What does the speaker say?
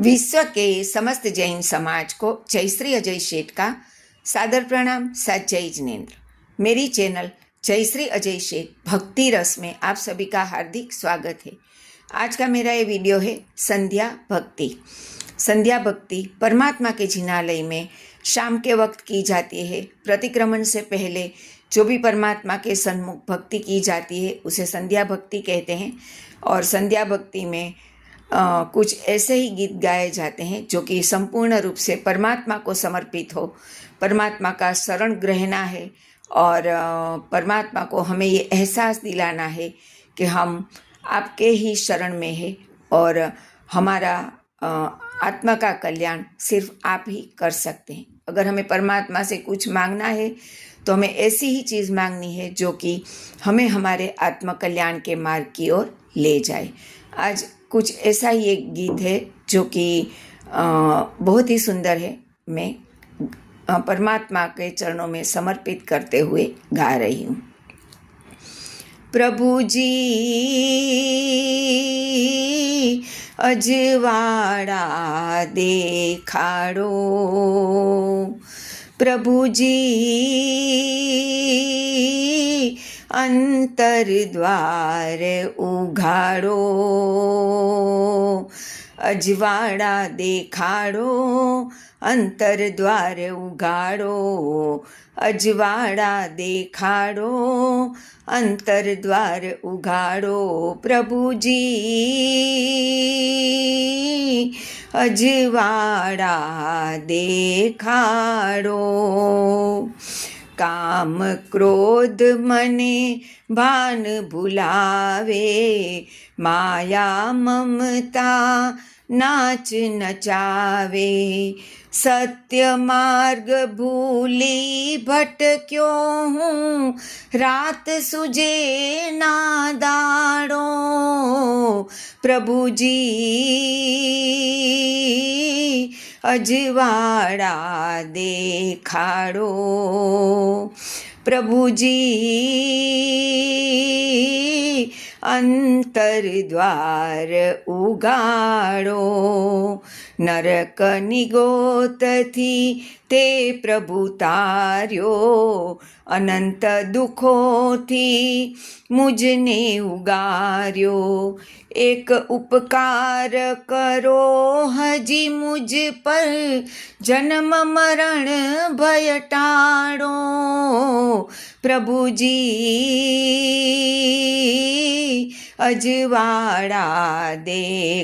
विश्व के समस्त जैन समाज को जय श्री अजय शेठ का सादर प्रणाम। सत जय जिनेन्द्र। मेरी चैनल जय श्री अजय शेठ भक्ति रस में आप सभी का हार्दिक स्वागत है। आज का मेरा ये वीडियो है संध्या भक्ति। संध्या भक्ति परमात्मा के जिनालय में शाम के वक्त की जाती है। प्रतिक्रमण से पहले जो भी परमात्मा के सन्मुख भक्ति की जाती है उसे संध्या भक्ति कहते हैं। और संध्या भक्ति में कुछ ऐसे ही गीत गाए जाते हैं जो कि संपूर्ण रूप से परमात्मा को समर्पित हो, परमात्मा का शरण ग्रहणा है और परमात्मा को हमें ये एहसास दिलाना है कि हम आपके ही शरण में है और हमारा आत्मा का कल्याण सिर्फ आप ही कर सकते हैं। अगर हमें परमात्मा से कुछ मांगना है तो हमें ऐसी ही चीज़ मांगनी है जो कि हमें हमारे आत्म कल्याण के मार्ग की ओर ले जाए। आज कुछ ऐसा ही एक गीत है जो कि बहुत ही सुंदर है। मैं परमात्मा के चरणों में समर्पित करते हुए गा रही हूँ। प्रभु जी अजवाड़ा देखाड़ो, प्रभु जी अंतर द्वार उघाड़ो, अजवाड़ा देखाड़ो अंतर द्वार उघाड़ो, अजवाड़ा देखाड़ो अंतर द्वार उघाड़ो, प्रभु जी अजवाड़ा देखाड़ो। काम क्रोध मने भान भुलावे, माया ममता नाच नचावे, सत्य मार्ग भूली भटक्यो हूँ, रात सुजे ना दाड़ो, प्रभु जी अजवाड़ा देखाड़ो, प्रभु जी अंतर द्वार उगाड़ो, नरक निगोतथी ते प्रभु तार्यो, अनंत दुखोथी मुझने उगार्यो, एक उपकार करो हजी मुझ पर, जन्म मरण भय टाड़ो, प्रभु जी अजवाड़ा दे